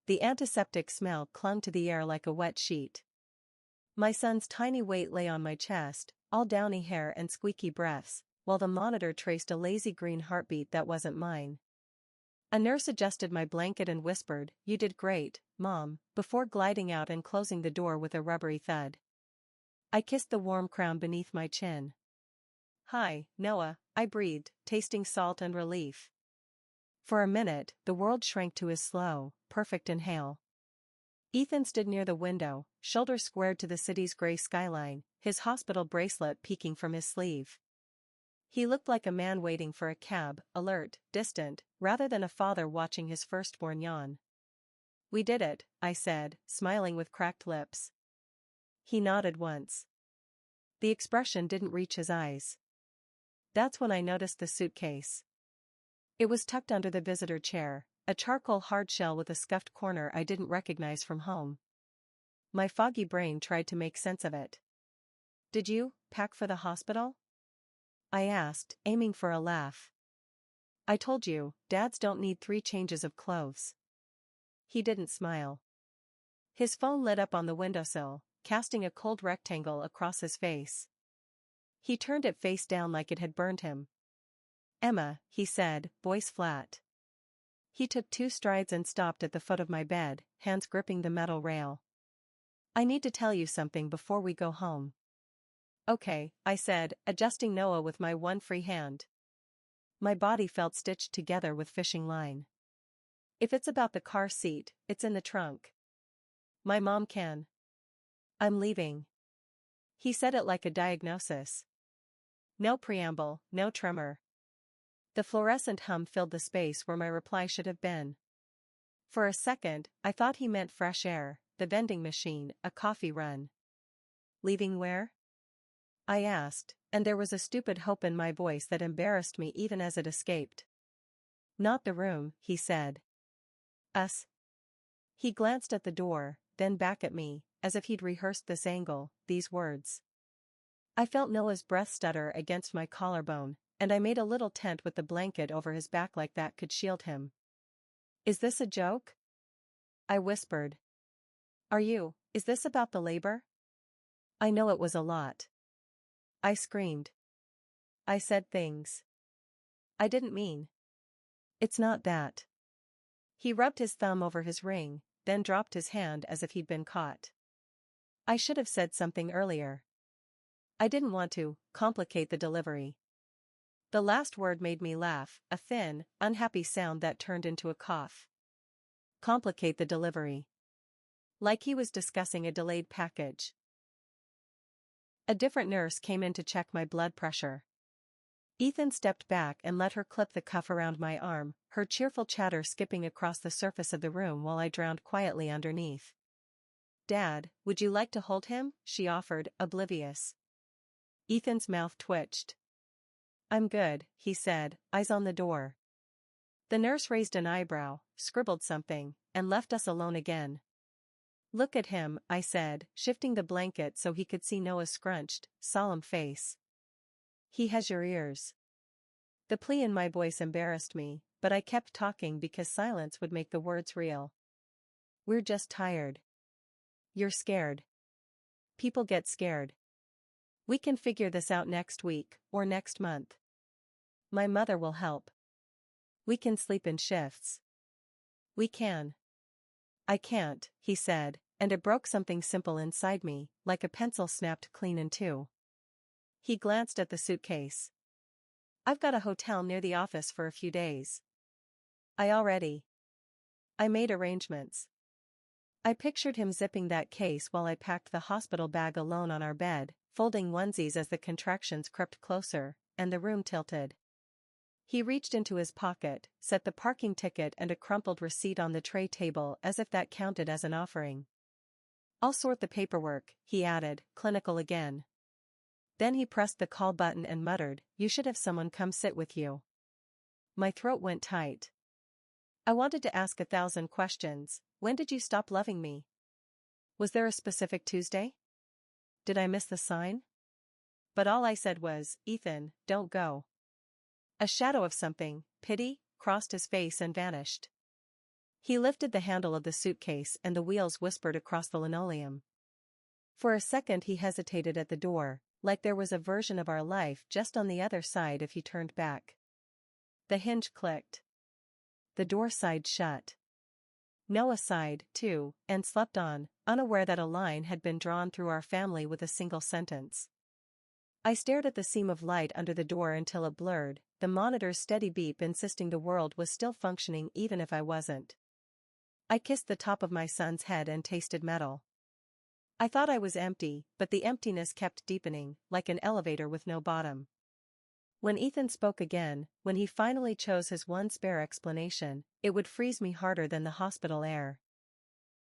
The antiseptic smell clung to the air like a wet sheet. My son's tiny weight lay on my chest, all downy hair and squeaky breaths, while the monitor traced a lazy green heartbeat that wasn't mine. A nurse adjusted my blanket and whispered, "You did great, Mom," before gliding out and closing the door with a rubbery thud. I kissed the warm crown beneath my chin. "Hi, Noah," I breathed, tasting salt and relief. For a minute, the world shrank to his slow, perfect inhale. Ethan stood near the window, shoulders squared to the city's gray skyline, his hospital bracelet peeking from his sleeve. He looked like a man waiting for a cab, alert, distant, rather than a father watching his firstborn yawn. "We did it," I said, smiling with cracked lips. He nodded once. The expression didn't reach his eyes. That's when I noticed the suitcase. It was tucked under the visitor chair, a charcoal hardshell with a scuffed corner I didn't recognize from home. My foggy brain tried to make sense of it. "Did you pack for the hospital?" I asked, aiming for a laugh. "I told you, dads don't need 3 changes of clothes." He didn't smile. His phone lit up on the windowsill, casting a cold rectangle across his face. He turned it face down like it had burned him. "Emma," he said, voice flat. He took 2 strides and stopped at the foot of my bed, hands gripping the metal rail. "I need to tell you something before we go home." "Okay," I said, adjusting Noah with my one free hand. My body felt stitched together with fishing line. "If it's about the car seat, it's in the trunk. My mom can." "I'm leaving." He said it like a diagnosis. No preamble, no tremor. The fluorescent hum filled the space where my reply should have been. For a second, I thought he meant fresh air, the vending machine, a coffee run. "Leaving where?" I asked, and there was a stupid hope in my voice that embarrassed me even as it escaped. "Not the room," he said. "Us." He glanced at the door, then back at me, as if he'd rehearsed this angle, these words. I felt Noah's breath stutter against my collarbone, and I made a little tent with the blanket over his back like that could shield him. "Is this a joke?" I whispered. Is this about the labor?" I know it was a lot. I screamed. I said things I didn't mean. "It's not that." He rubbed his thumb over his ring, then dropped his hand as if he'd been caught. "I should have said something earlier. I didn't want to complicate the delivery." The last word made me laugh, a thin, unhappy sound that turned into a cough. Complicate the delivery. Like he was discussing a delayed package. A different nurse came in to check my blood pressure. Ethan stepped back and let her clip the cuff around my arm, her cheerful chatter skipping across the surface of the room while I drowned quietly underneath. "Dad, would you like to hold him?" she offered, oblivious. Ethan's mouth twitched. "I'm good," he said, eyes on the door. The nurse raised an eyebrow, scribbled something, and left us alone again. "Look at him," I said, shifting the blanket so he could see Noah's scrunched, solemn face. "He has your ears." The plea in my voice embarrassed me, but I kept talking because silence would make the words real. "We're just tired." "You're scared." "People get scared." "We can figure this out next week, or next month. My mother will help." "We can sleep in shifts." "We can." "I can't," he said, and it broke something simple inside me, like a pencil snapped clean in two. He glanced at the suitcase. "I've got a hotel near the office for a few days." I made arrangements." I pictured him zipping that case while I packed the hospital bag alone on our bed, folding onesies as the contractions crept closer, and the room tilted. He reached into his pocket, set the parking ticket and a crumpled receipt on the tray table as if that counted as an offering. "I'll sort the paperwork," he added, clinical again. Then he pressed the call button and muttered, "You should have someone come sit with you." My throat went tight. I wanted to ask 1,000 questions. When did you stop loving me? Was there a specific Tuesday? Did I miss the sign? But all I said was, "Ethan, don't go." A shadow of something, pity, crossed his face and vanished. He lifted the handle of the suitcase and the wheels whispered across the linoleum. For a second he hesitated at the door, like there was a version of our life just on the other side if he turned back. The hinge clicked. The door sighed shut. Noah sighed, too, and slept on, unaware that a line had been drawn through our family with a single sentence. I stared at the seam of light under the door until it blurred, the monitor's steady beep insisting the world was still functioning even if I wasn't. I kissed the top of my son's head and tasted metal. I thought I was empty, but the emptiness kept deepening, like an elevator with no bottom. When Ethan spoke again, when he finally chose his one spare explanation, it would freeze me harder than the hospital air.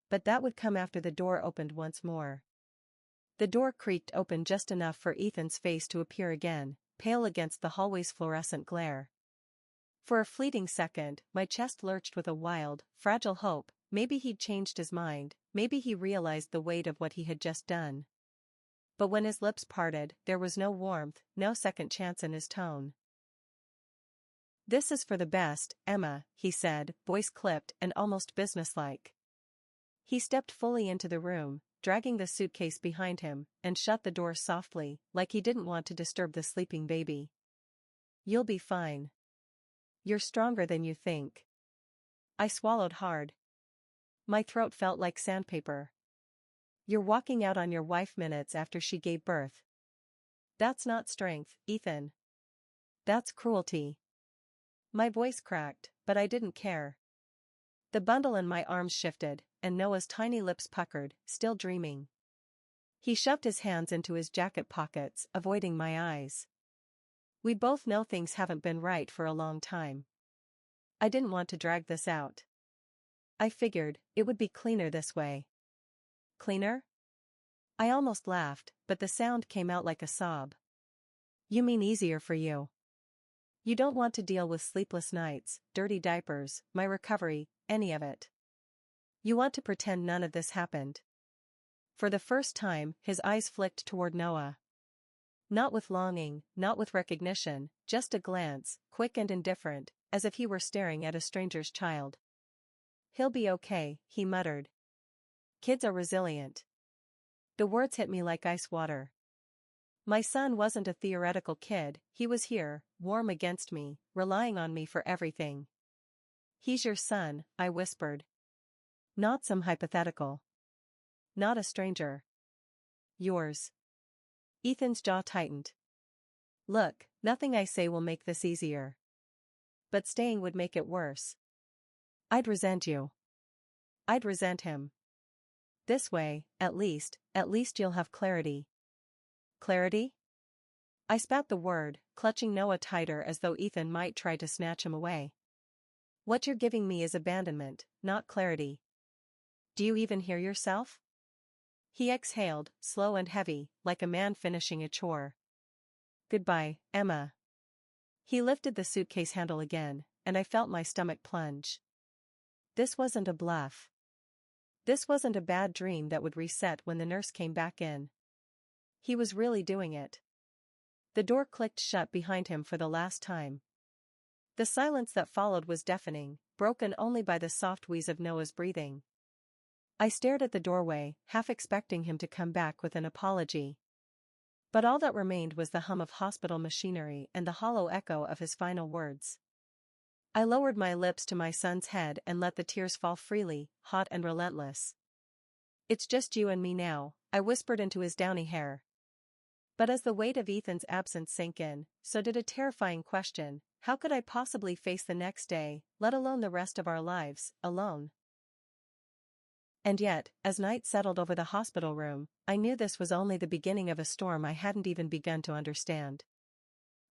But that would come after the door opened once more. The door creaked open just enough for Ethan's face to appear again, pale against the hallway's fluorescent glare. For a fleeting second, my chest lurched with a wild, fragile hope, maybe he'd changed his mind, maybe he realized the weight of what he had just done. But when his lips parted, there was no warmth, no second chance in his tone. "This is for the best, Emma," he said, voice clipped and almost businesslike. He stepped fully into the room, dragging the suitcase behind him, and shut the door softly, like he didn't want to disturb the sleeping baby. "You'll be fine. You're stronger than you think." I swallowed hard. My throat felt like sandpaper. "You're walking out on your wife minutes after she gave birth. That's not strength, Ethan. That's cruelty." My voice cracked, but I didn't care. The bundle in my arms shifted, and Noah's tiny lips puckered, still dreaming. He shoved his hands into his jacket pockets, avoiding my eyes. We both know things haven't been right for a long time. I didn't want to drag this out. I figured, it would be cleaner this way. Cleaner? I almost laughed, but the sound came out like a sob. "You mean easier for you. You don't want to deal with sleepless nights, dirty diapers, my recovery, any of it. You want to pretend none of this happened." For the first time, his eyes flicked toward Noah. Not with longing, not with recognition, just a glance, quick and indifferent, as if he were staring at a stranger's child. "He'll be okay," he muttered. "Kids are resilient." The words hit me like ice water. My son wasn't a theoretical kid, he was here, warm against me, relying on me for everything. "He's your son," I whispered. "Not some hypothetical. Not a stranger. Yours." Ethan's jaw tightened. "Look, nothing I say will make this easier. But staying would make it worse. I'd resent you. I'd resent him. This way, at least you'll have clarity." "Clarity?" I spat the word, clutching Noah tighter as though Ethan might try to snatch him away. "What you're giving me is abandonment, not clarity. Do you even hear yourself?" He exhaled, slow and heavy, like a man finishing a chore. "Goodbye, Emma." He lifted the suitcase handle again, and I felt my stomach plunge. This wasn't a bluff. This wasn't a bad dream that would reset when the nurse came back in. He was really doing it. The door clicked shut behind him for the last time. The silence that followed was deafening, broken only by the soft wheeze of Noah's breathing. I stared at the doorway, half expecting him to come back with an apology. But all that remained was the hum of hospital machinery and the hollow echo of his final words. I lowered my lips to my son's head and let the tears fall freely, hot and relentless. "It's just you and me now," I whispered into his downy hair. But as the weight of Ethan's absence sank in, so did a terrifying question: how could I possibly face the next day, let alone the rest of our lives, alone? And yet, as night settled over the hospital room, I knew this was only the beginning of a storm I hadn't even begun to understand.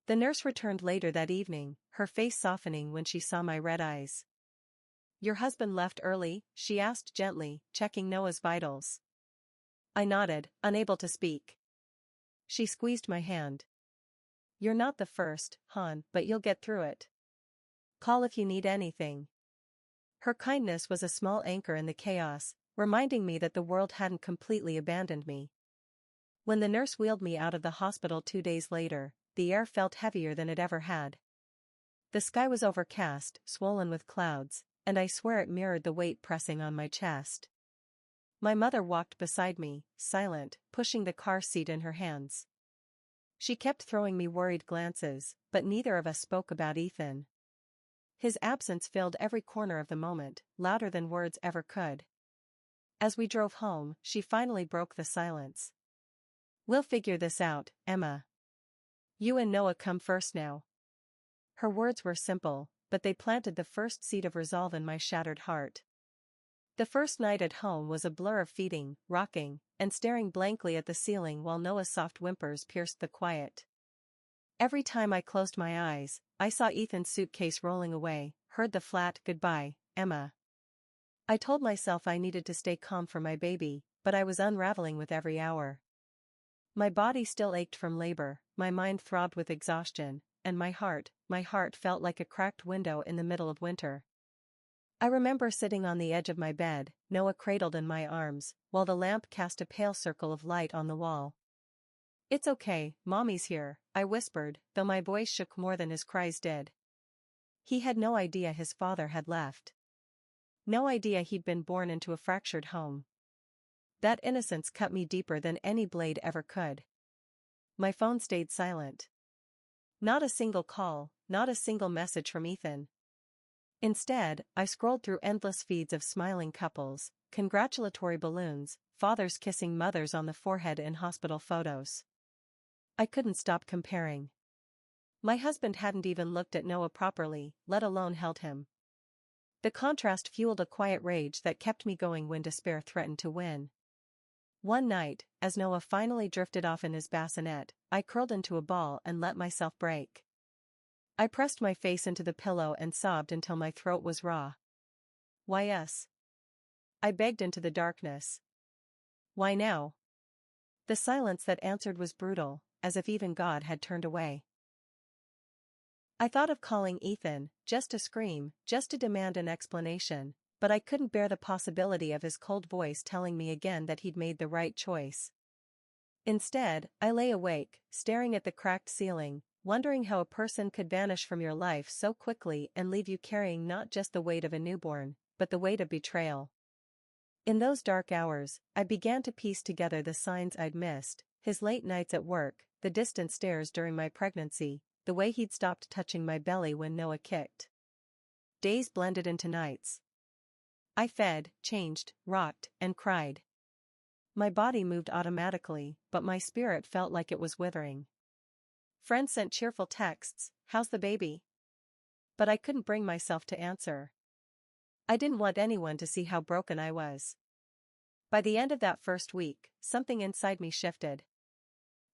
The nurse returned later that evening, her face softening when she saw my red eyes. "Your husband left early?" she asked gently, checking Noah's vitals. I nodded, unable to speak. She squeezed my hand. "You're not the first, hon, but you'll get through it. Call if you need anything." Her kindness was a small anchor in the chaos, reminding me that the world hadn't completely abandoned me. When the nurse wheeled me out of the hospital 2 days later, the air felt heavier than it ever had. The sky was overcast, swollen with clouds, and I swear it mirrored the weight pressing on my chest. My mother walked beside me, silent, pushing the car seat in her hands. She kept throwing me worried glances, but neither of us spoke about Ethan. His absence filled every corner of the moment, louder than words ever could. As we drove home, she finally broke the silence. "We'll figure this out, Emma. You and Noah come first now." Her words were simple, but they planted the first seed of resolve in my shattered heart. The first night at home was a blur of feeding, rocking, and staring blankly at the ceiling while Noah's soft whimpers pierced the quiet. Every time I closed my eyes, I saw Ethan's suitcase rolling away, heard the flat "Goodbye, Emma." I told myself I needed to stay calm for my baby, but I was unraveling with every hour. My body still ached from labor, my mind throbbed with exhaustion, and my heart felt like a cracked window in the middle of winter. I remember sitting on the edge of my bed, Noah cradled in my arms, while the lamp cast a pale circle of light on the wall. "It's okay, Mommy's here," I whispered, though my voice shook more than his cries did. He had no idea his father had left. No idea he'd been born into a fractured home. That innocence cut me deeper than any blade ever could. My phone stayed silent. Not a single call, not a single message from Ethan. Instead, I scrolled through endless feeds of smiling couples, congratulatory balloons, fathers kissing mothers on the forehead in hospital photos. I couldn't stop comparing. My husband hadn't even looked at Noah properly, let alone held him. The contrast fueled a quiet rage that kept me going when despair threatened to win. One night, as Noah finally drifted off in his bassinet, I curled into a ball and let myself break. I pressed my face into the pillow and sobbed until my throat was raw. "Why us?" I begged into the darkness. "Why now?" The silence that answered was brutal, as if even God had turned away. I thought of calling Ethan, just to scream, just to demand an explanation, but I couldn't bear the possibility of his cold voice telling me again that he'd made the right choice. Instead, I lay awake, staring at the cracked ceiling, wondering how a person could vanish from your life so quickly and leave you carrying not just the weight of a newborn, but the weight of betrayal. In those dark hours, I began to piece together the signs I'd missed: his late nights at work, the distant stares during my pregnancy, the way he'd stopped touching my belly when Noah kicked. Days blended into nights. I fed, changed, rocked, and cried. My body moved automatically, but my spirit felt like it was withering. Friends sent cheerful texts, "How's the baby?" But I couldn't bring myself to answer. I didn't want anyone to see how broken I was. By the end of that first week, something inside me shifted.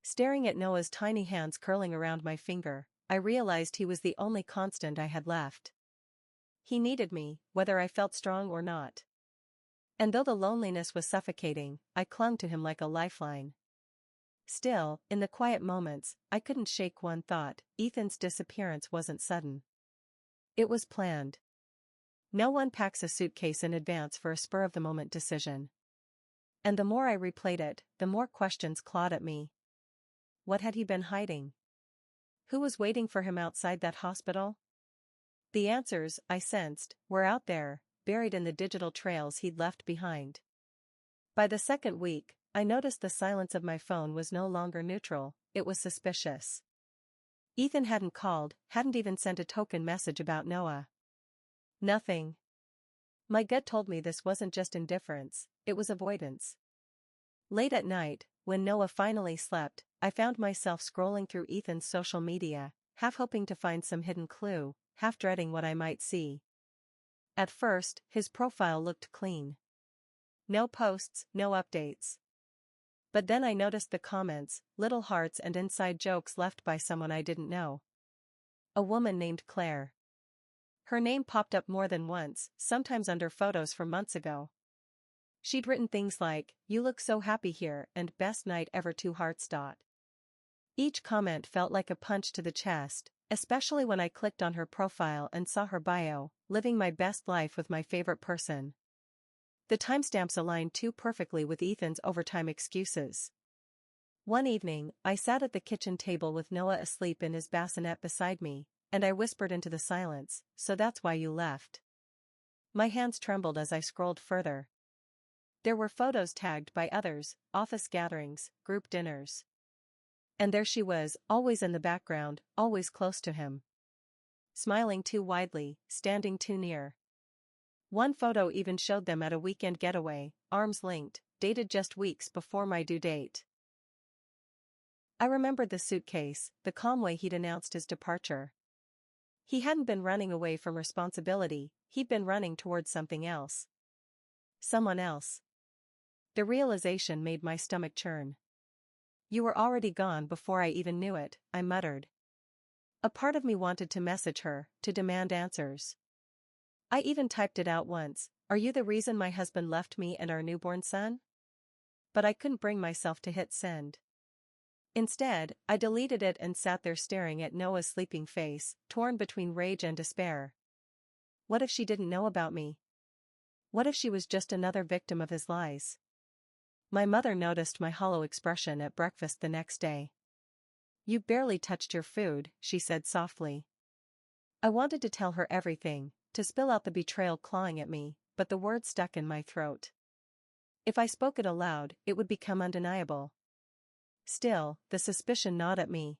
Staring at Noah's tiny hands curling around my finger, I realized he was the only constant I had left. He needed me, whether I felt strong or not. And though the loneliness was suffocating, I clung to him like a lifeline. Still, in the quiet moments, I couldn't shake one thought: Ethan's disappearance wasn't sudden. It was planned. No one packs a suitcase in advance for a spur-of-the-moment decision. And the more I replayed it, the more questions clawed at me. What had he been hiding? Who was waiting for him outside that hospital? The answers, I sensed, were out there, buried in the digital trails he'd left behind. By the second week, I noticed the silence of my phone was no longer neutral, it was suspicious. Ethan hadn't called, hadn't even sent a token message about Noah. Nothing. My gut told me this wasn't just indifference, it was avoidance. Late at night, when Noah finally slept, I found myself scrolling through Ethan's social media, half hoping to find some hidden clue, half dreading what I might see. At first, his profile looked clean. No posts, no updates. But then I noticed the comments, little hearts and inside jokes left by someone I didn't know. A woman named Claire. Her name popped up more than once, sometimes under photos from months ago. She'd written things like, "You look so happy here," and "Best night ever 2 hearts." Each comment felt like a punch to the chest, especially when I clicked on her profile and saw her bio, "Living my best life with my favorite person." The timestamps aligned too perfectly with Ethan's overtime excuses. One evening, I sat at the kitchen table with Noah asleep in his bassinet beside me, and I whispered into the silence, "So that's why you left." My hands trembled as I scrolled further. There were photos tagged by others, office gatherings, group dinners. And there she was, always in the background, always close to him. Smiling too widely, standing too near. One photo even showed them at a weekend getaway, arms linked, dated just weeks before my due date. I remembered the suitcase, the calm way he'd announced his departure. He hadn't been running away from responsibility, he'd been running towards something else. Someone else. The realization made my stomach churn. You were already gone before I even knew it, I muttered. A part of me wanted to message her, to demand answers. I even typed it out once, "Are you the reason my husband left me and our newborn son?" But I couldn't bring myself to hit send. Instead, I deleted it and sat there staring at Noah's sleeping face, torn between rage and despair. What if she didn't know about me? What if she was just another victim of his lies? My mother noticed my hollow expression at breakfast the next day. "You barely touched your food," she said softly. I wanted to tell her everything, to spill out the betrayal clawing at me, but the words stuck in my throat. If I spoke it aloud, it would become undeniable. Still, the suspicion gnawed at me.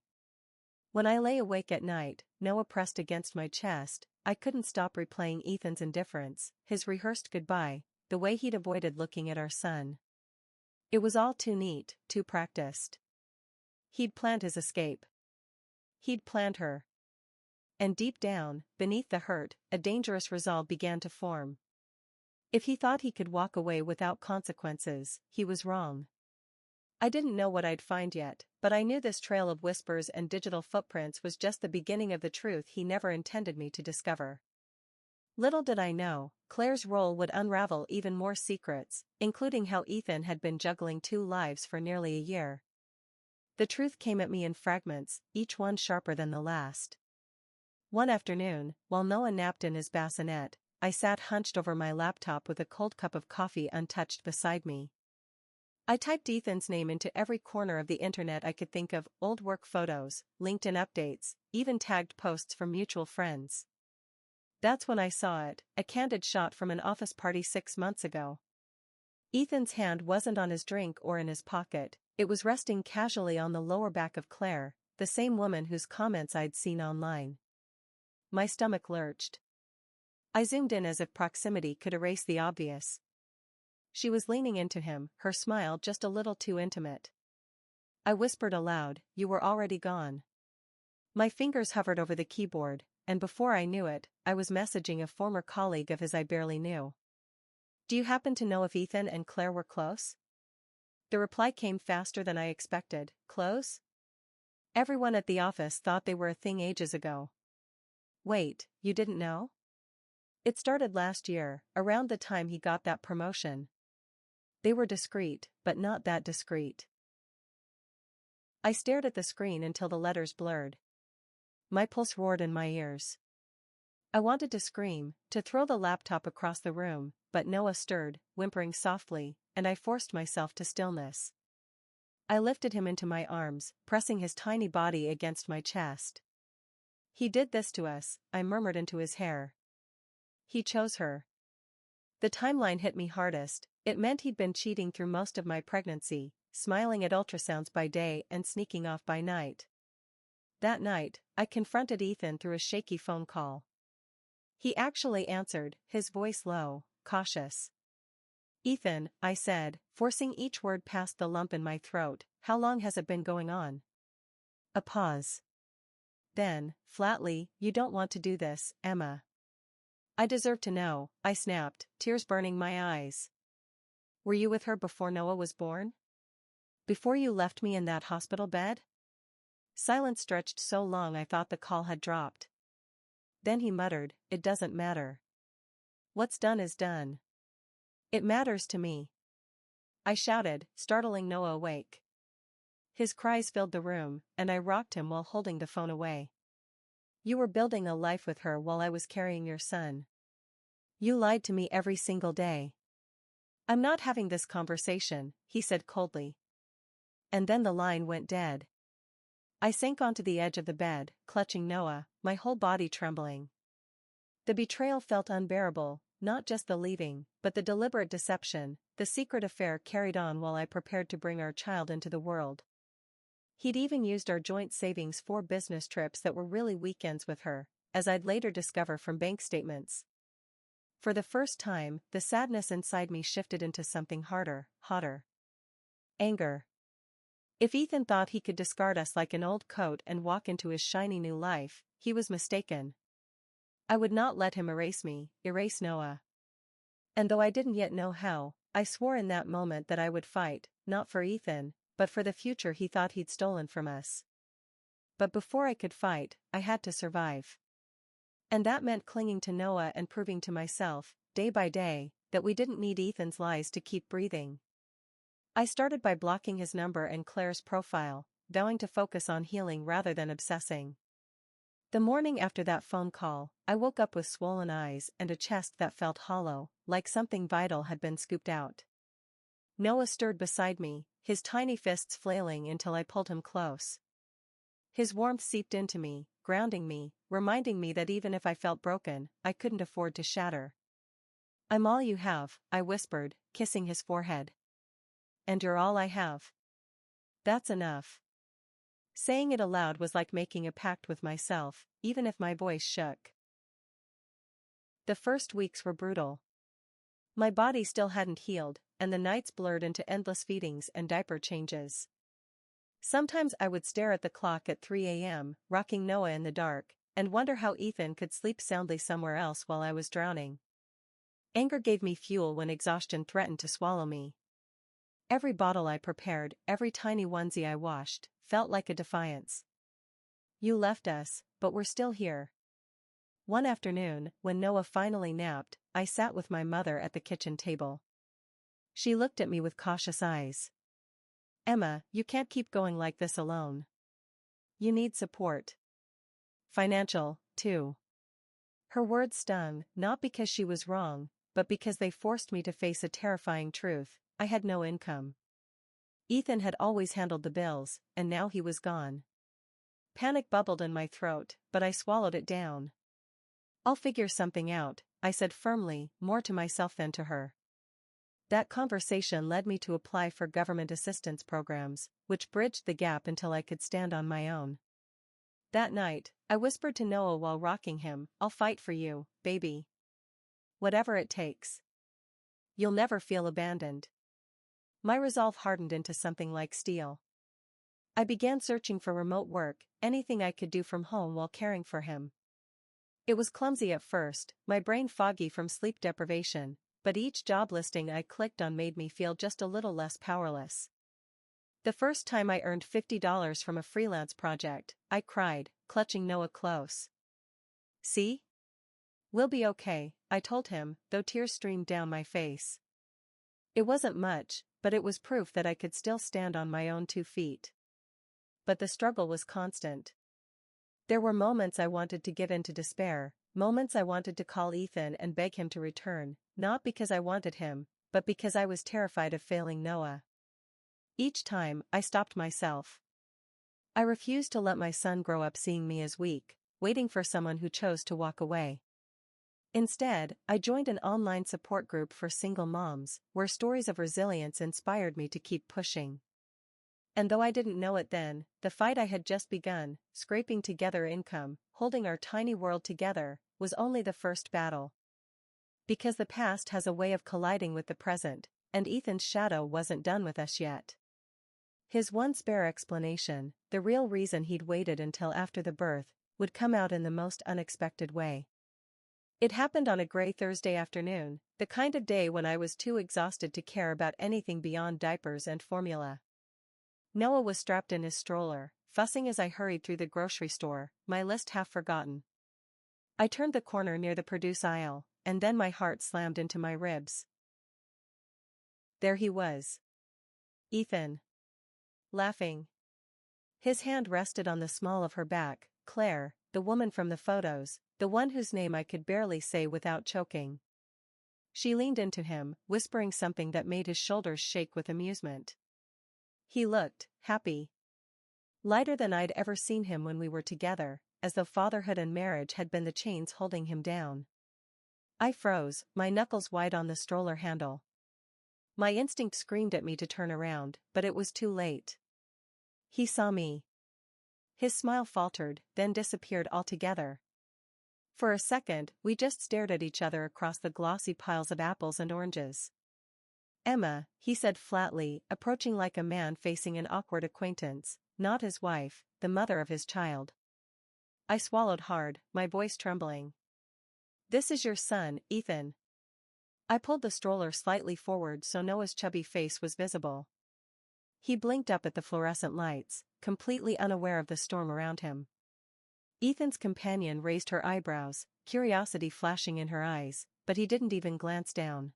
When I lay awake at night, Noah pressed against my chest, I couldn't stop replaying Ethan's indifference, his rehearsed goodbye, the way he'd avoided looking at our son. It was all too neat, too practiced. He'd planned his escape. He'd planned her. And deep down, beneath the hurt, a dangerous resolve began to form. If he thought he could walk away without consequences, he was wrong. I didn't know what I'd find yet, but I knew this trail of whispers and digital footprints was just the beginning of the truth he never intended me to discover. Little did I know, Claire's role would unravel even more secrets, including how Ethan had been juggling two lives for nearly a year. The truth came at me in fragments, each one sharper than the last. One afternoon, while Noah napped in his bassinet, I sat hunched over my laptop with a cold cup of coffee untouched beside me. I typed Ethan's name into every corner of the internet I could think of, old work photos, LinkedIn updates, even tagged posts from mutual friends. That's when I saw it, a candid shot from an office party 6 months ago. Ethan's hand wasn't on his drink or in his pocket, it was resting casually on the lower back of Claire, the same woman whose comments I'd seen online. My stomach lurched. I zoomed in as if proximity could erase the obvious. She was leaning into him, her smile just a little too intimate. I whispered aloud, "You were already gone." My fingers hovered over the keyboard, and before I knew it, I was messaging a former colleague of his I barely knew. "Do you happen to know if Ethan and Claire were close?" The reply came faster than I expected. "Close? Everyone at the office thought they were a thing ages ago." "Wait, you didn't know?" "It started last year, around the time he got that promotion. They were discreet, but not that discreet." I stared at the screen until the letters blurred. My pulse roared in my ears. I wanted to scream, to throw the laptop across the room, but Noah stirred, whimpering softly, and I forced myself to stillness. I lifted him into my arms, pressing his tiny body against my chest. "He did this to us," I murmured into his hair. "He chose her." The timeline hit me hardest. It meant he'd been cheating through most of my pregnancy, smiling at ultrasounds by day and sneaking off by night. That night, I confronted Ethan through a shaky phone call. He actually answered, his voice low, cautious. "Ethan," I said, forcing each word past the lump in my throat, "how long has it been going on?" A pause. Then, flatly, "You don't want to do this, Emma." "I deserve to know," I snapped, tears burning my eyes. "Were you with her before Noah was born? Before you left me in that hospital bed?" Silence stretched so long I thought the call had dropped. Then he muttered, "It doesn't matter. What's done is done." "It matters to me," I shouted, startling Noah awake. His cries filled the room, and I rocked him while holding the phone away. "You were building a life with her while I was carrying your son. You lied to me every single day." "I'm not having this conversation," he said coldly. And then the line went dead. I sank onto the edge of the bed, clutching Noah, my whole body trembling. The betrayal felt unbearable, not just the leaving, but the deliberate deception, the secret affair carried on while I prepared to bring our child into the world. He'd even used our joint savings for business trips that were really weekends with her, as I'd later discover from bank statements. For the first time, the sadness inside me shifted into something harder, hotter. Anger. If Ethan thought he could discard us like an old coat and walk into his shiny new life, he was mistaken. I would not let him erase me, erase Noah. And though I didn't yet know how, I swore in that moment that I would fight, not for Ethan, but for the future he thought he'd stolen from us. But before I could fight, I had to survive. And that meant clinging to Noah and proving to myself, day by day, that we didn't need Ethan's lies to keep breathing. I started by blocking his number and Claire's profile, vowing to focus on healing rather than obsessing. The morning after that phone call, I woke up with swollen eyes and a chest that felt hollow, like something vital had been scooped out. Noah stirred beside me, his tiny fists flailing until I pulled him close. His warmth seeped into me, grounding me, reminding me that even if I felt broken, I couldn't afford to shatter. "I'm all you have," I whispered, kissing his forehead. "And you're all I have." "That's enough." Saying it aloud was like making a pact with myself, even if my voice shook. The first weeks were brutal. My body still hadn't healed, and the nights blurred into endless feedings and diaper changes. Sometimes I would stare at the clock at 3 a.m., rocking Noah in the dark, and wonder how Ethan could sleep soundly somewhere else while I was drowning. Anger gave me fuel when exhaustion threatened to swallow me. Every bottle I prepared, every tiny onesie I washed, felt like a defiance. "You left us, but we're still here." One afternoon, when Noah finally napped, I sat with my mother at the kitchen table. She looked at me with cautious eyes. "Emma, you can't keep going like this alone. You need support. Financial, too." Her words stung, not because she was wrong, but because they forced me to face a terrifying truth: I had no income. Ethan had always handled the bills, and now he was gone. Panic bubbled in my throat, but I swallowed it down. "I'll figure something out," I said firmly, more to myself than to her. That conversation led me to apply for government assistance programs, which bridged the gap until I could stand on my own. That night, I whispered to Noah while rocking him, "I'll fight for you, baby. Whatever it takes. You'll never feel abandoned." My resolve hardened into something like steel. I began searching for remote work, anything I could do from home while caring for him. It was clumsy at first, my brain foggy from sleep deprivation, but each job listing I clicked on made me feel just a little less powerless. The first time I earned $50 from a freelance project, I cried, clutching Noah close. "See? We'll be okay," I told him, though tears streamed down my face. It wasn't much, but it was proof that I could still stand on my own 2 feet. But the struggle was constant. There were moments I wanted to give in to despair, moments I wanted to call Ethan and beg him to return, not because I wanted him, but because I was terrified of failing Noah. Each time, I stopped myself. I refused to let my son grow up seeing me as weak, waiting for someone who chose to walk away. Instead, I joined an online support group for single moms, where stories of resilience inspired me to keep pushing. And though I didn't know it then, the fight I had just begun, scraping together income, holding our tiny world together, was only the first battle. Because the past has a way of colliding with the present, and Ethan's shadow wasn't done with us yet. His one spare explanation, the real reason he'd waited until after the birth, would come out in the most unexpected way. It happened on a gray Thursday afternoon, the kind of day when I was too exhausted to care about anything beyond diapers and formula. Noah was strapped in his stroller, fussing as I hurried through the grocery store, my list half forgotten. I turned the corner near the produce aisle, and then my heart slammed into my ribs. There he was. Ethan. Laughing. His hand rested on the small of her back, Claire, the woman from the photos, the one whose name I could barely say without choking. She leaned into him, whispering something that made his shoulders shake with amusement. He looked happy. Lighter than I'd ever seen him when we were together, as though fatherhood and marriage had been the chains holding him down. I froze, my knuckles wide on the stroller handle. My instinct screamed at me to turn around, but it was too late. He saw me. His smile faltered, then disappeared altogether. For a second, we just stared at each other across the glossy piles of apples and oranges. "Emma," he said flatly, approaching like a man facing an awkward acquaintance, not his wife, the mother of his child. I swallowed hard, my voice trembling. "This is your son, Ethan." I pulled the stroller slightly forward so Noah's chubby face was visible. He blinked up at the fluorescent lights, completely unaware of the storm around him. Ethan's companion raised her eyebrows, curiosity flashing in her eyes, but he didn't even glance down.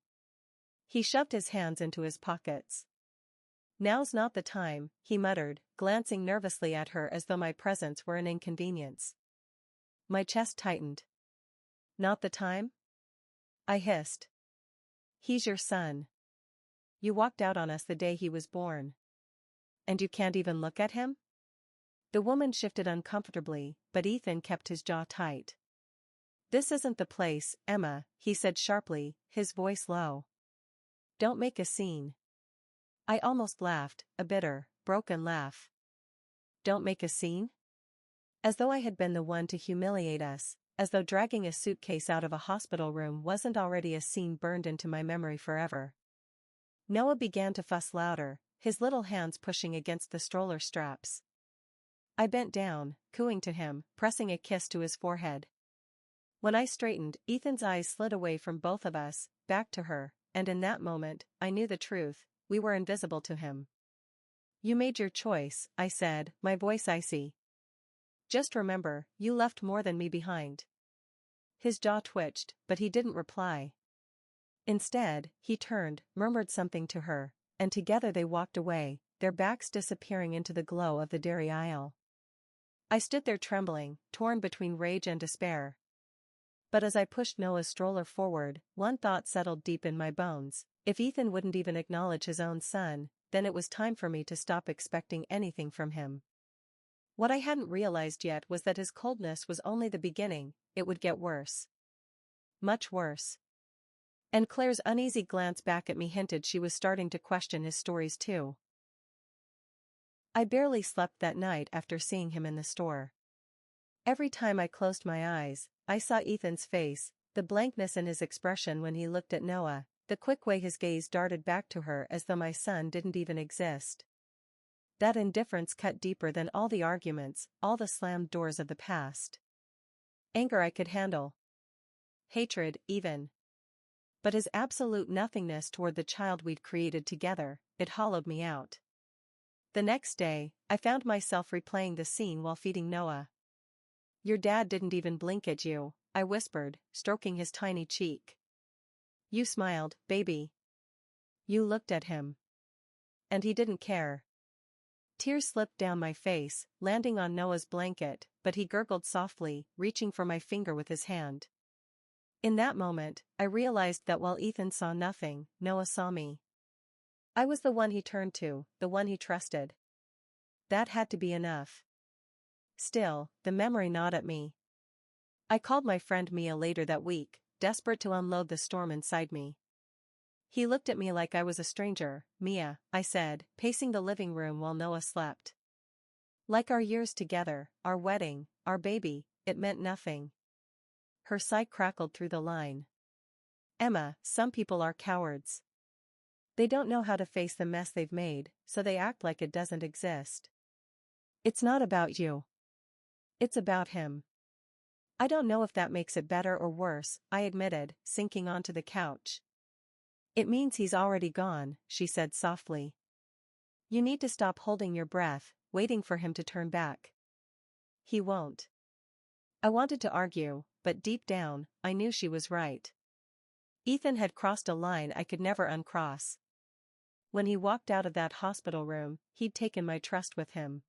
He shoved his hands into his pockets. "Now's not the time," he muttered, glancing nervously at her as though my presence were an inconvenience. My chest tightened. "Not the time?" I hissed. "He's your son. You walked out on us the day he was born. And you can't even look at him?" The woman shifted uncomfortably, but Ethan kept his jaw tight. "This isn't the place, Emma," he said sharply, his voice low. "Don't make a scene." I almost laughed, a bitter, broken laugh. Don't make a scene? As though I had been the one to humiliate us, as though dragging a suitcase out of a hospital room wasn't already a scene burned into my memory forever. Noah began to fuss louder, his little hands pushing against the stroller straps. I bent down, cooing to him, pressing a kiss to his forehead. When I straightened, Ethan's eyes slid away from both of us, back to her, and in that moment, I knew the truth, we were invisible to him. "You made your choice," I said, my voice icy. "Just remember, you left more than me behind." His jaw twitched, but he didn't reply. Instead, he turned, murmured something to her, and together they walked away, their backs disappearing into the glow of the dairy aisle. I stood there trembling, torn between rage and despair. But as I pushed Noah's stroller forward, one thought settled deep in my bones: if Ethan wouldn't even acknowledge his own son, then it was time for me to stop expecting anything from him. What I hadn't realized yet was that his coldness was only the beginning, it would get worse. Much worse. And Claire's uneasy glance back at me hinted she was starting to question his stories too. I barely slept that night after seeing him in the store. Every time I closed my eyes, I saw Ethan's face, the blankness in his expression when he looked at Noah, the quick way his gaze darted back to her as though my son didn't even exist. That indifference cut deeper than all the arguments, all the slammed doors of the past. Anger I could handle. Hatred, even. But his absolute nothingness toward the child we'd created together, it hollowed me out. The next day, I found myself replaying the scene while feeding Noah. "Your dad didn't even blink at you," I whispered, stroking his tiny cheek. "You smiled, baby. You looked at him. And he didn't care." Tears slipped down my face, landing on Noah's blanket, but he gurgled softly, reaching for my finger with his hand. In that moment, I realized that while Ethan saw nothing, Noah saw me. I was the one he turned to, the one he trusted. That had to be enough. Still, the memory gnawed at me. I called my friend Mia later that week, desperate to unload the storm inside me. He looked at me like I was a stranger. "Mia," I said, pacing the living room while Noah slept. "Like our years together, our wedding, our baby, it meant nothing." Her sigh crackled through the line. "Emma, some people are cowards. They don't know how to face the mess they've made, so they act like it doesn't exist." "It's not about you. It's about him." "I don't know if that makes it better or worse," I admitted, sinking onto the couch. "It means he's already gone," she said softly. "You need to stop holding your breath, waiting for him to turn back. He won't." I wanted to argue, but deep down, I knew she was right. Ethan had crossed a line I could never uncross. When he walked out of that hospital room, he'd taken my trust with him.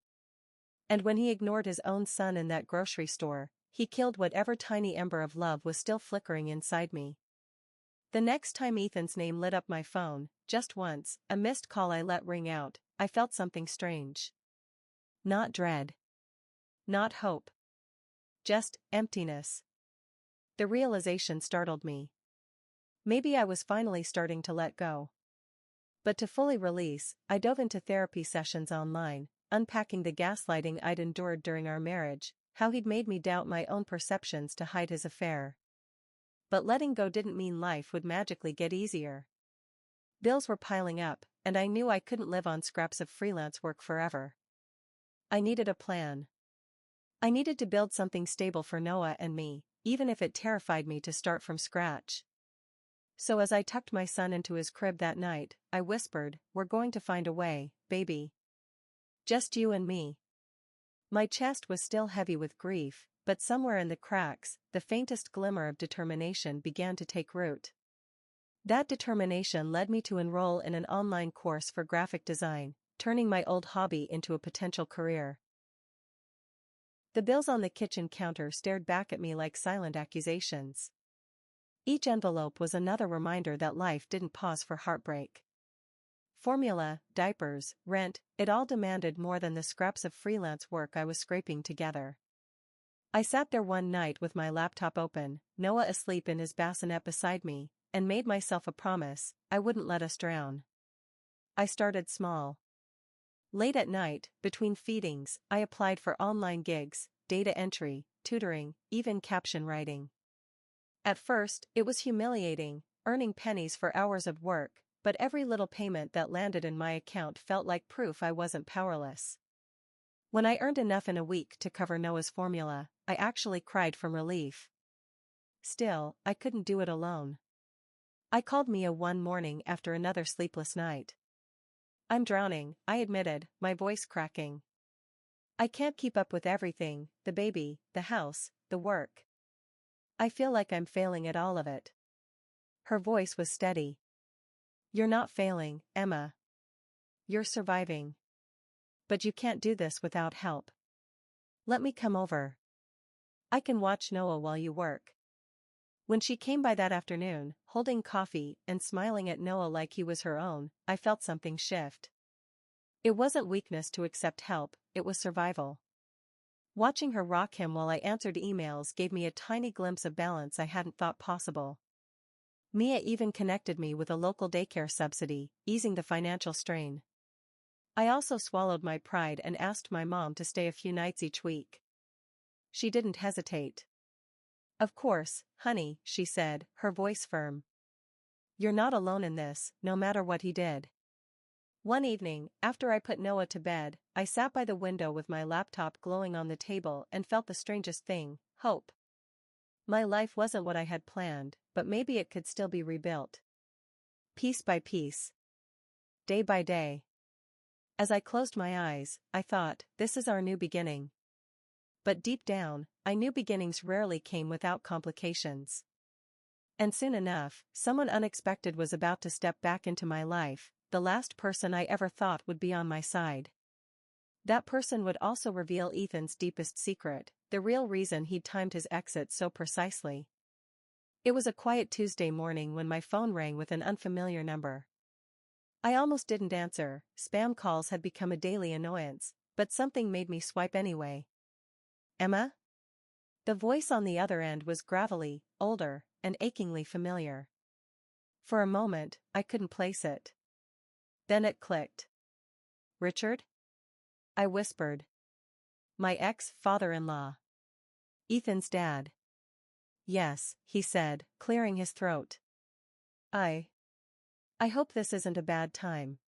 And when he ignored his own son in that grocery store, he killed whatever tiny ember of love was still flickering inside me. The next time Ethan's name lit up my phone, just once, a missed call I let ring out, I felt something strange. Not dread. Not hope. Just emptiness. The realization startled me. Maybe I was finally starting to let go. But to fully release, I dove into therapy sessions online, unpacking the gaslighting I'd endured during our marriage, how he'd made me doubt my own perceptions to hide his affair. But letting go didn't mean life would magically get easier. Bills were piling up, and I knew I couldn't live on scraps of freelance work forever. I needed a plan. I needed to build something stable for Noah and me, even if it terrified me to start from scratch. So as I tucked my son into his crib that night, I whispered, "We're going to find a way, baby. Just you and me." My chest was still heavy with grief, but somewhere in the cracks, the faintest glimmer of determination began to take root. That determination led me to enroll in an online course for graphic design, turning my old hobby into a potential career. The bills on the kitchen counter stared back at me like silent accusations. Each envelope was another reminder that life didn't pause for heartbreak. Formula, diapers, rent, it all demanded more than the scraps of freelance work I was scraping together. I sat there one night with my laptop open, Noah asleep in his bassinet beside me, and made myself a promise: I wouldn't let us drown. I started small. Late at night, between feedings, I applied for online gigs, data entry, tutoring, even caption writing. At first, it was humiliating, earning pennies for hours of work, but every little payment that landed in my account felt like proof I wasn't powerless. When I earned enough in a week to cover Noah's formula, I actually cried from relief. Still, I couldn't do it alone. I called Mia one morning after another sleepless night. "I'm drowning," I admitted, my voice cracking. "I can't keep up with everything, the baby, the house, the work. I feel like I'm failing at all of it." Her voice was steady. "You're not failing, Emma. You're surviving. But you can't do this without help. Let me come over. I can watch Noah while you work." When she came by that afternoon, holding coffee and smiling at Noah like he was her own, I felt something shift. It wasn't weakness to accept help, it was survival. Watching her rock him while I answered emails gave me a tiny glimpse of balance I hadn't thought possible. Mia even connected me with a local daycare subsidy, easing the financial strain. I also swallowed my pride and asked my mom to stay a few nights each week. She didn't hesitate. "Of course, honey," she said, her voice firm. "You're not alone in this, no matter what he did." One evening, after I put Noah to bed, I sat by the window with my laptop glowing on the table and felt the strangest thing: hope. My life wasn't what I had planned, but maybe it could still be rebuilt. Piece by piece. Day by day. As I closed my eyes, I thought, this is our new beginning. But deep down, I knew beginnings rarely came without complications. And soon enough, someone unexpected was about to step back into my life, the last person I ever thought would be on my side. That person would also reveal Ethan's deepest secret, the real reason he'd timed his exit so precisely. It was a quiet Tuesday morning when my phone rang with an unfamiliar number. I almost didn't answer, spam calls had become a daily annoyance, but something made me swipe anyway. "Emma?" The voice on the other end was gravelly, older, and achingly familiar. For a moment, I couldn't place it. Then it clicked. "Richard?" I whispered. "My ex-father-in-law. Ethan's dad." "Yes," he said, clearing his throat. I hope this isn't a bad time."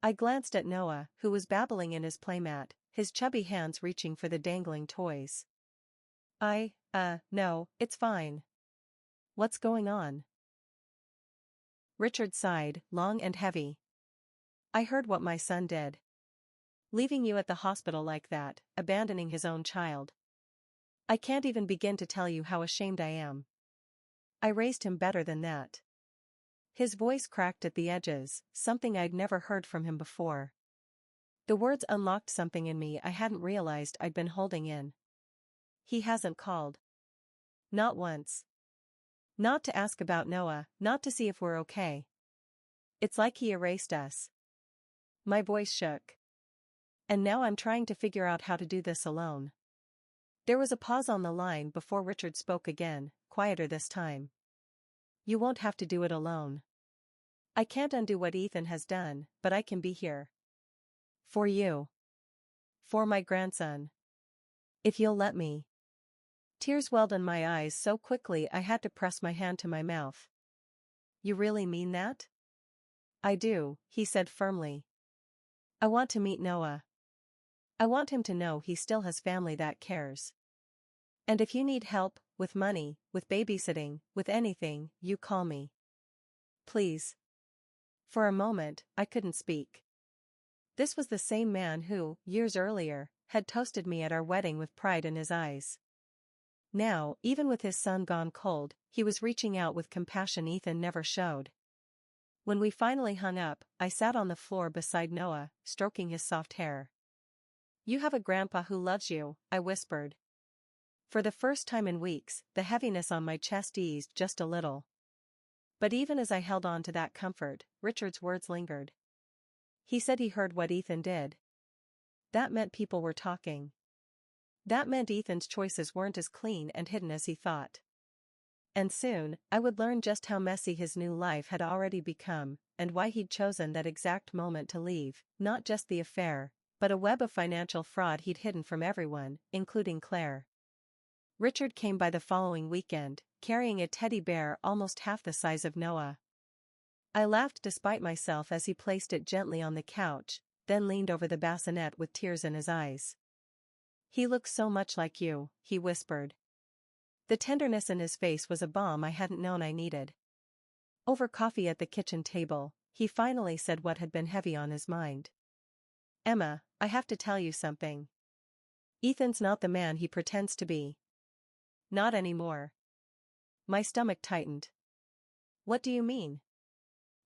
I glanced at Noah, who was babbling in his playmat, his chubby hands reaching for the dangling toys. No, it's fine." "What's going on?" Richard sighed, long and heavy. "I heard what my son did. Leaving you at the hospital like that, abandoning his own child. I can't even begin to tell you how ashamed I am. I raised him better than that." His voice cracked at the edges, something I'd never heard from him before. The words unlocked something in me I hadn't realized I'd been holding in. "He hasn't called. Not once. Not to ask about Noah, not to see if we're okay. It's like he erased us." My voice shook. "And now I'm trying to figure out how to do this alone." There was a pause on the line before Richard spoke again, quieter this time. You won't have to do it alone. I can't undo what Ethan has done, but I can be here. For you. For my grandson. If you'll let me. Tears welled in my eyes so quickly I had to press my hand to my mouth. You really mean that? I do, he said firmly. I want to meet Noah. I want him to know he still has family that cares. And if you need help, with money, with babysitting, with anything, you call me. Please. For a moment, I couldn't speak. This was the same man who, years earlier, had toasted me at our wedding with pride in his eyes. Now, even with his son gone cold, he was reaching out with compassion Ethan never showed. When we finally hung up, I sat on the floor beside Noah, stroking his soft hair. You have a grandpa who loves you, I whispered. For the first time in weeks, the heaviness on my chest eased just a little. But even as I held on to that comfort, Richard's words lingered. He said he heard what Ethan did. That meant people were talking. That meant Ethan's choices weren't as clean and hidden as he thought. And soon, I would learn just how messy his new life had already become, and why he'd chosen that exact moment to leave, not just the affair, but a web of financial fraud he'd hidden from everyone, including Claire. Richard came by the following weekend, carrying a teddy bear almost half the size of Noah. I laughed despite myself as he placed it gently on the couch, then leaned over the bassinet with tears in his eyes. He looks so much like you, he whispered. The tenderness in his face was a balm I hadn't known I needed. Over coffee at the kitchen table, he finally said what had been heavy on his mind. Emma, I have to tell you something. Ethan's not the man he pretends to be. Not anymore. My stomach tightened. What do you mean?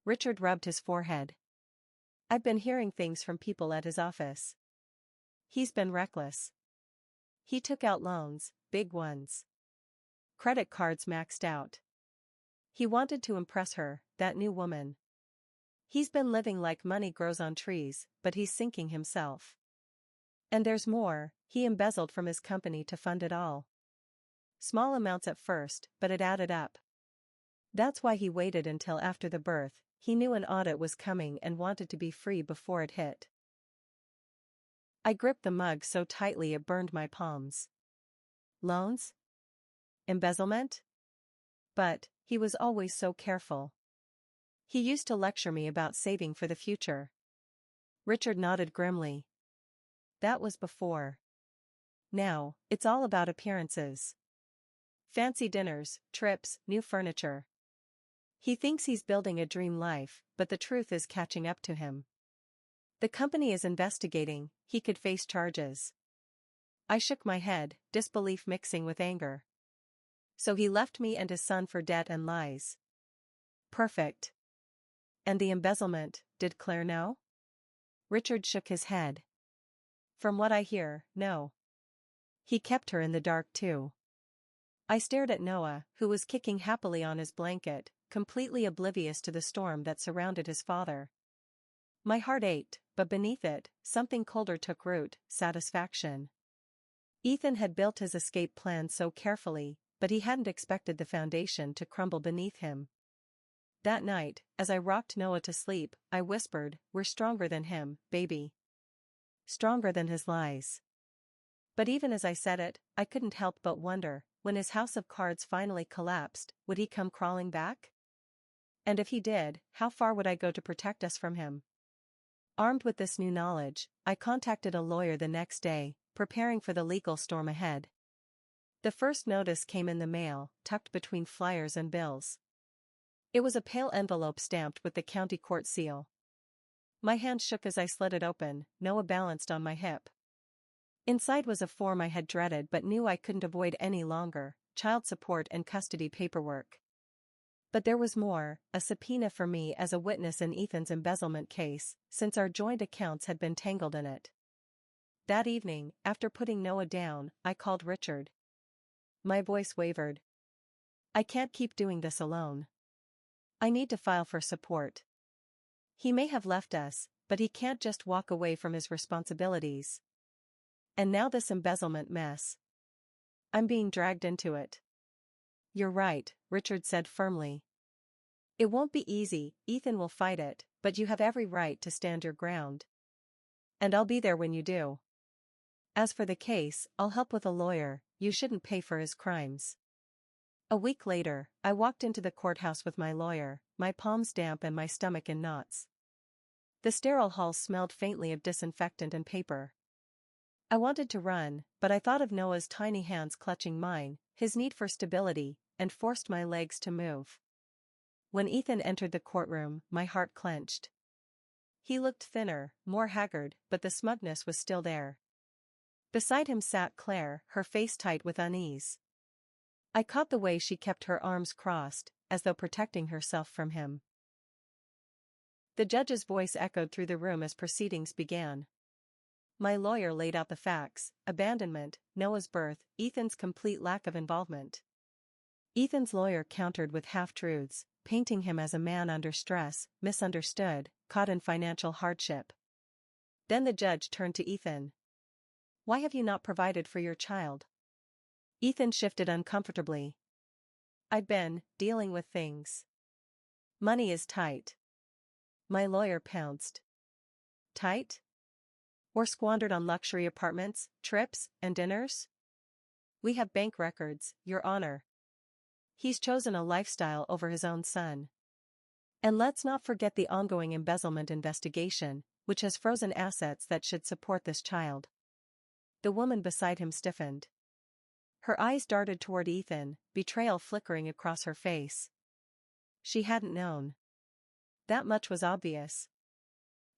Richard rubbed his forehead. I've been hearing things from people at his office. He's been reckless. He took out loans, big ones. Credit cards maxed out. He wanted to impress her, that new woman. He's been living like money grows on trees, but he's sinking himself. And there's more, he embezzled from his company to fund it all. Small amounts at first, but it added up. That's why he waited until after the birth. He knew an audit was coming and wanted to be free before it hit. I gripped the mug so tightly it burned my palms. Loans? Embezzlement? But, he was always so careful. He used to lecture me about saving for the future. Richard nodded grimly. That was before. Now, it's all about appearances. Fancy dinners, trips, new furniture. He thinks he's building a dream life, but the truth is catching up to him. The company is investigating, he could face charges. I shook my head, disbelief mixing with anger. So he left me and his son for debt and lies. Perfect. And the embezzlement, did Claire know? Richard shook his head. From what I hear, no. He kept her in the dark too. I stared at Noah, who was kicking happily on his blanket, completely oblivious to the storm that surrounded his father. My heart ached, but beneath it, something colder took root, satisfaction. Ethan had built his escape plan so carefully, but he hadn't expected the foundation to crumble beneath him. That night, as I rocked Noah to sleep, I whispered, "We're stronger than him, baby. Stronger than his lies." But even as I said it, I couldn't help but wonder, when his house of cards finally collapsed, would he come crawling back? And if he did, how far would I go to protect us from him? Armed with this new knowledge, I contacted a lawyer the next day, preparing for the legal storm ahead. The first notice came in the mail, tucked between flyers and bills. It was a pale envelope stamped with the county court seal. My hand shook as I slid it open, Noah balanced on my hip. Inside was a form I had dreaded but knew I couldn't avoid any longer, child support and custody paperwork. But there was more, a subpoena for me as a witness in Ethan's embezzlement case, since our joint accounts had been tangled in it. That evening, after putting Noah down, I called Richard. My voice wavered. I can't keep doing this alone. I need to file for support. He may have left us, but he can't just walk away from his responsibilities. And now this embezzlement mess. I'm being dragged into it. You're right, Richard said firmly. It won't be easy, Ethan will fight it, but you have every right to stand your ground. And I'll be there when you do. As for the case, I'll help with a lawyer, you shouldn't pay for his crimes. A week later, I walked into the courthouse with my lawyer, my palms damp and my stomach in knots. The sterile hall smelled faintly of disinfectant and paper. I wanted to run, but I thought of Noah's tiny hands clutching mine, his need for stability, and forced my legs to move. When Ethan entered the courtroom, my heart clenched. He looked thinner, more haggard, but the smugness was still there. Beside him sat Claire, her face tight with unease. I caught the way she kept her arms crossed, as though protecting herself from him. The judge's voice echoed through the room as proceedings began. My lawyer laid out the facts: abandonment, Noah's birth, Ethan's complete lack of involvement. Ethan's lawyer countered with half-truths, painting him as a man under stress, misunderstood, caught in financial hardship. Then the judge turned to Ethan. Why have you not provided for your child? Ethan shifted uncomfortably. I've been dealing with things. Money is tight. My lawyer pounced. Tight? Or squandered on luxury apartments, trips, and dinners? We have bank records, Your Honor. He's chosen a lifestyle over his own son. And let's not forget the ongoing embezzlement investigation, which has frozen assets that should support this child. The woman beside him stiffened. Her eyes darted toward Ethan, betrayal flickering across her face. She hadn't known. That much was obvious.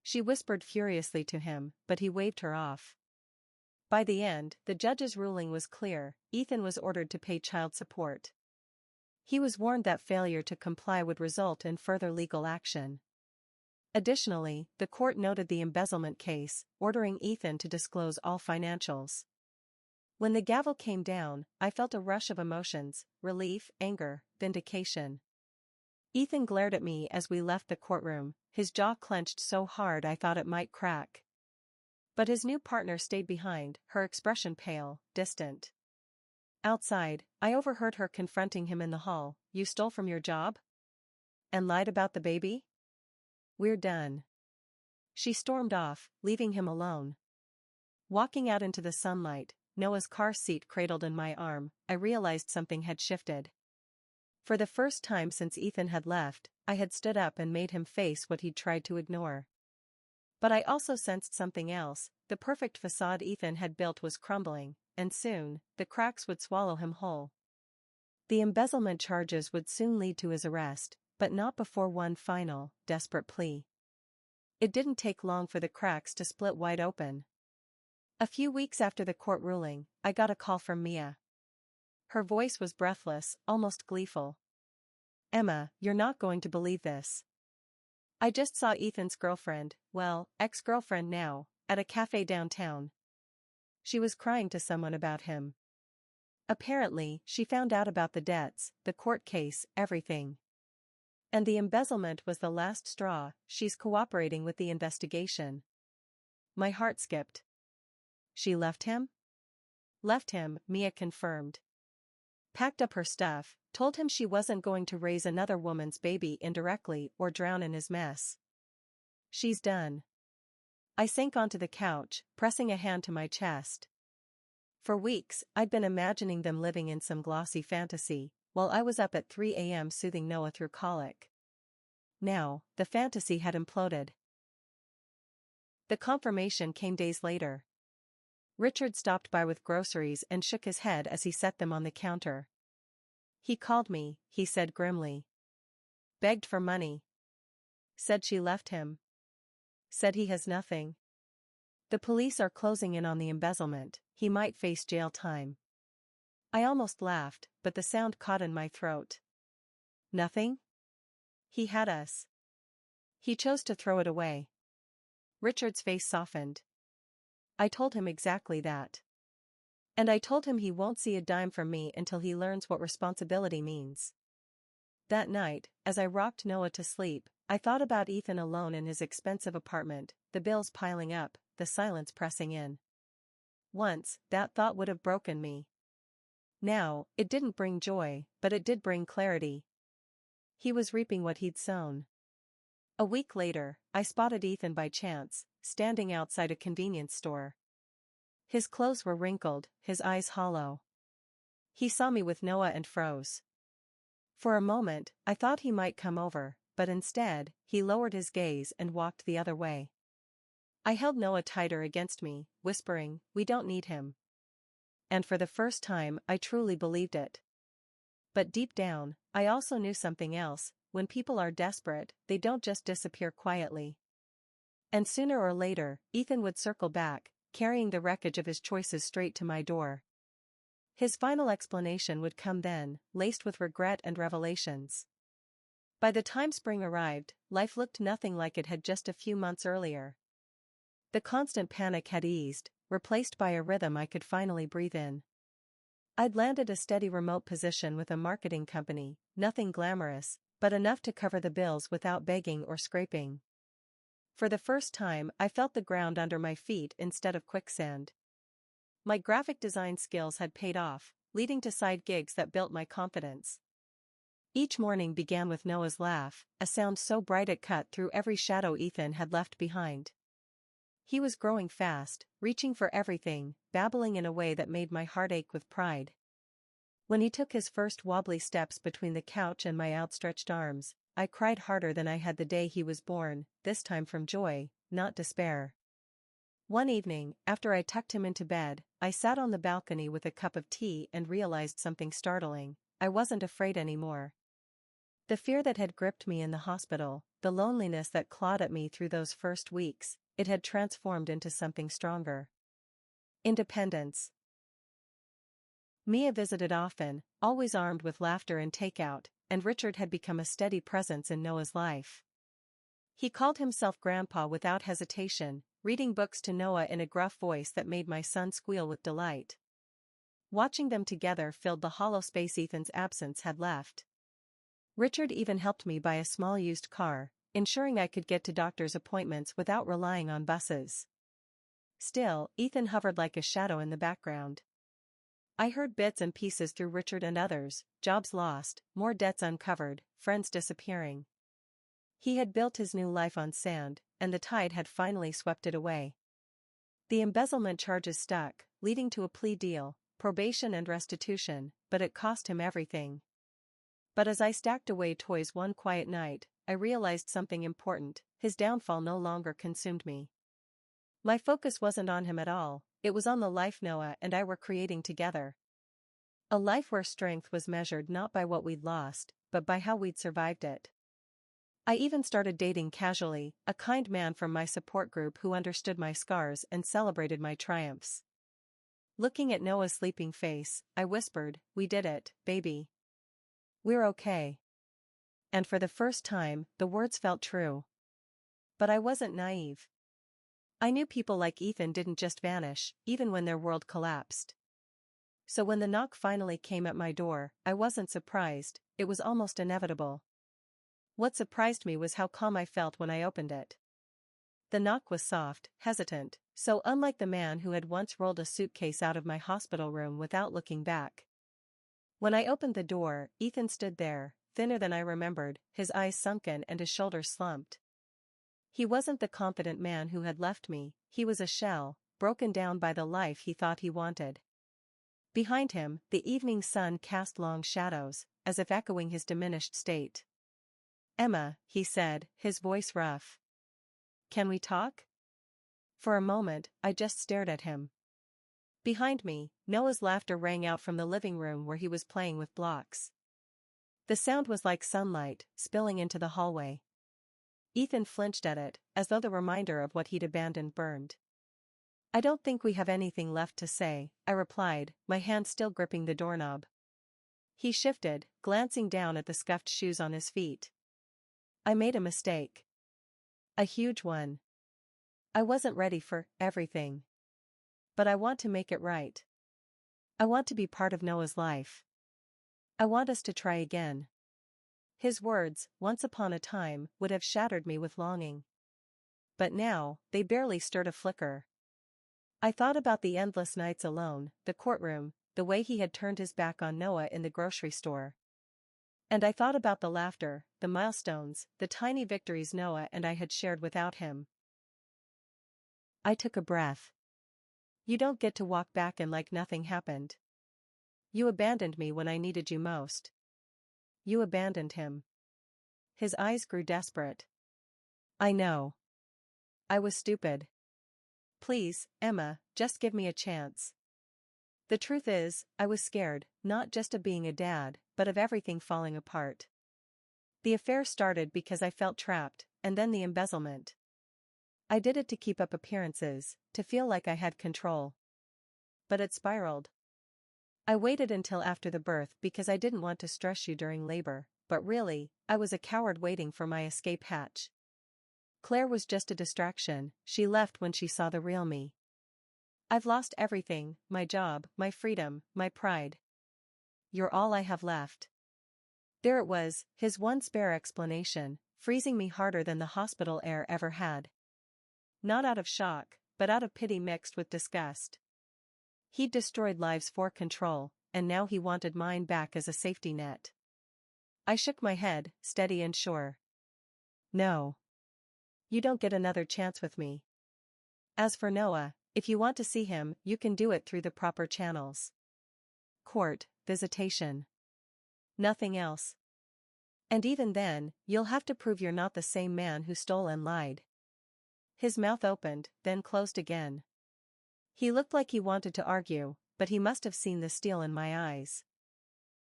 She whispered furiously to him, but he waved her off. By the end, the judge's ruling was clear: Ethan was ordered to pay child support. He was warned that failure to comply would result in further legal action. Additionally, the court noted the embezzlement case, ordering Ethan to disclose all financials. When the gavel came down, I felt a rush of emotions: relief, anger, vindication. Ethan glared at me as we left the courtroom, his jaw clenched so hard I thought it might crack. But his new partner stayed behind, her expression pale, distant. Outside, I overheard her confronting him in the hall. You stole from your job? And lied about the baby? We're done. She stormed off, leaving him alone. Walking out into the sunlight, Noah's car seat cradled in my arm, I realized something had shifted. For the first time since Ethan had left, I had stood up and made him face what he'd tried to ignore. But I also sensed something else: the perfect facade Ethan had built was crumbling, and soon, the cracks would swallow him whole. The embezzlement charges would soon lead to his arrest, but not before one final, desperate plea. It didn't take long for the cracks to split wide open. A few weeks after the court ruling, I got a call from Mia. Her voice was breathless, almost gleeful. Emma, you're not going to believe this. I just saw Ethan's girlfriend, well, ex-girlfriend now, at a cafe downtown. She was crying to someone about him. Apparently, she found out about the debts, the court case, everything. And the embezzlement was the last straw. She's cooperating with the investigation. My heart skipped. She left him? Left him, Mia confirmed. Packed up her stuff, told him she wasn't going to raise another woman's baby indirectly or drown in his mess. She's done. I sank onto the couch, pressing a hand to my chest. For weeks, I'd been imagining them living in some glossy fantasy, while I was up at 3 a.m. soothing Noah through colic. Now, the fantasy had imploded. The confirmation came days later. Richard stopped by with groceries and shook his head as he set them on the counter. He called me, he said grimly. Begged for money. Said she left him. Said he has nothing. The police are closing in on the embezzlement, he might face jail time. I almost laughed, but the sound caught in my throat. Nothing? He had us. He chose to throw it away. Richard's face softened. I told him exactly that. And I told him he won't see a dime from me until he learns what responsibility means. That night, as I rocked Noah to sleep, I thought about Ethan alone in his expensive apartment, the bills piling up, the silence pressing in. Once, that thought would have broken me. Now, it didn't bring joy, but it did bring clarity. He was reaping what he'd sown. A week later, I spotted Ethan by chance, standing outside a convenience store. His clothes were wrinkled, his eyes hollow. He saw me with Noah and froze. For a moment, I thought he might come over, but instead, he lowered his gaze and walked the other way. I held Noah tighter against me, whispering, "We don't need him." And for the first time, I truly believed it. But deep down, I also knew something else: when people are desperate, they don't just disappear quietly. And sooner or later, Ethan would circle back, carrying the wreckage of his choices straight to my door. His final explanation would come then, laced with regret and revelations. By the time spring arrived, life looked nothing like it had just a few months earlier. The constant panic had eased, replaced by a rhythm I could finally breathe in. I'd landed a steady remote position with a marketing company, nothing glamorous, but enough to cover the bills without begging or scraping. For the first time, I felt the ground under my feet instead of quicksand. My graphic design skills had paid off, leading to side gigs that built my confidence. Each morning began with Noah's laugh, a sound so bright it cut through every shadow Ethan had left behind. He was growing fast, reaching for everything, babbling in a way that made my heart ache with pride. When he took his first wobbly steps between the couch and my outstretched arms, I cried harder than I had the day he was born, this time from joy, not despair. One evening, after I tucked him into bed, I sat on the balcony with a cup of tea and realized something startling: I wasn't afraid anymore. The fear that had gripped me in the hospital, the loneliness that clawed at me through those first weeks, it had transformed into something stronger. Independence. Mia visited often, always armed with laughter and takeout, and Richard had become a steady presence in Noah's life. He called himself Grandpa without hesitation, reading books to Noah in a gruff voice that made my son squeal with delight. Watching them together filled the hollow space Ethan's absence had left. Richard even helped me buy a small used car, ensuring I could get to doctor's appointments without relying on buses. Still, Ethan hovered like a shadow in the background. I heard bits and pieces through Richard and others: jobs lost, more debts uncovered, friends disappearing. He had built his new life on sand, and the tide had finally swept it away. The embezzlement charges stuck, leading to a plea deal, probation and restitution, but it cost him everything. But as I stacked away toys one quiet night, I realized something important: his downfall no longer consumed me. My focus wasn't on him at all, it was on the life Noah and I were creating together. A life where strength was measured not by what we'd lost, but by how we'd survived it. I even started dating casually, a kind man from my support group who understood my scars and celebrated my triumphs. Looking at Noah's sleeping face, I whispered, "We did it, baby. We're okay." And for the first time, the words felt true. But I wasn't naive. I knew people like Ethan didn't just vanish, even when their world collapsed. So when the knock finally came at my door, I wasn't surprised, it was almost inevitable. What surprised me was how calm I felt when I opened it. The knock was soft, hesitant, so unlike the man who had once rolled a suitcase out of my hospital room without looking back. When I opened the door, Ethan stood there, thinner than I remembered, his eyes sunken and his shoulders slumped. He wasn't the confident man who had left me, he was a shell, broken down by the life he thought he wanted. Behind him, the evening sun cast long shadows, as if echoing his diminished state. "Emma," he said, his voice rough. "Can we talk?" For a moment, I just stared at him. Behind me, Noah's laughter rang out from the living room where he was playing with blocks. The sound was like sunlight, spilling into the hallway. Ethan flinched at it, as though the reminder of what he'd abandoned burned. "I don't think we have anything left to say," I replied, my hand still gripping the doorknob. He shifted, glancing down at the scuffed shoes on his feet. "I made a mistake. A huge one. I wasn't ready for everything. But I want to make it right. I want to be part of Noah's life. I want us to try again." His words, once upon a time, would have shattered me with longing. But now, they barely stirred a flicker. I thought about the endless nights alone, the courtroom, the way he had turned his back on Noah in the grocery store. And I thought about the laughter, the milestones, the tiny victories Noah and I had shared without him. I took a breath. You don't get to walk back and like nothing happened. You abandoned me when I needed you most. You abandoned him. His eyes grew desperate. I know. I was stupid. Please, Emma, just give me a chance. The truth is, I was scared, not just of being a dad, but of everything falling apart. The affair started because I felt trapped, and then the embezzlement. I did it to keep up appearances, to feel like I had control. But it spiraled. I waited until after the birth because I didn't want to stress you during labor, but really, I was a coward waiting for my escape hatch. Claire was just a distraction, she left when she saw the real me. I've lost everything, my job, my freedom, my pride. You're all I have left. There it was, his one spare explanation, freezing me harder than the hospital air ever had. Not out of shock, but out of pity mixed with disgust. He'd destroyed lives for control, and now he wanted mine back as a safety net. I shook my head, steady and sure. No. You don't get another chance with me. As for Noah, if you want to see him, you can do it through the proper channels. Court, visitation. Nothing else. And even then, you'll have to prove you're not the same man who stole and lied. His mouth opened, then closed again. He looked like he wanted to argue, but he must have seen the steel in my eyes.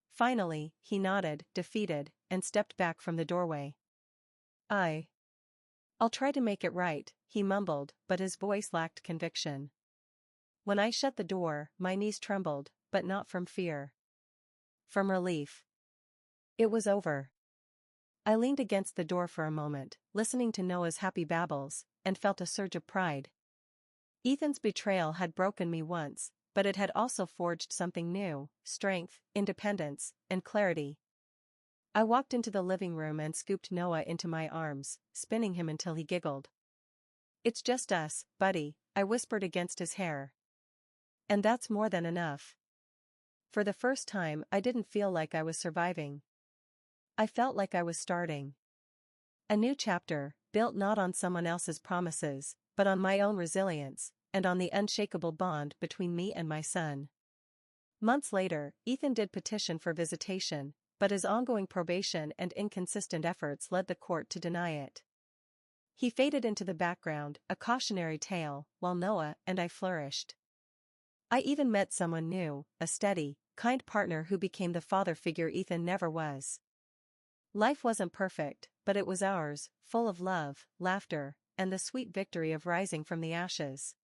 Finally, he nodded, defeated, and stepped back from the doorway. I'll try to make it right, he mumbled, but his voice lacked conviction. When I shut the door, my knees trembled, but not from fear. From relief. It was over. I leaned against the door for a moment, listening to Noah's happy babbles, and felt a surge of pride. Ethan's betrayal had broken me once, but it had also forged something new: strength, independence, and clarity. I walked into the living room and scooped Noah into my arms, spinning him until he giggled. It's just us, buddy, I whispered against his hair. And that's more than enough. For the first time, I didn't feel like I was surviving. I felt like I was starting. A new chapter, built not on someone else's promises, but on my own resilience, and on the unshakable bond between me and my son. Months later, Ethan did petition for visitation, but his ongoing probation and inconsistent efforts led the court to deny it. He faded into the background, a cautionary tale, while Noah and I flourished. I even met someone new, a steady, kind partner who became the father figure Ethan never was. Life wasn't perfect, but it was ours, full of love, laughter, and the sweet victory of rising from the ashes.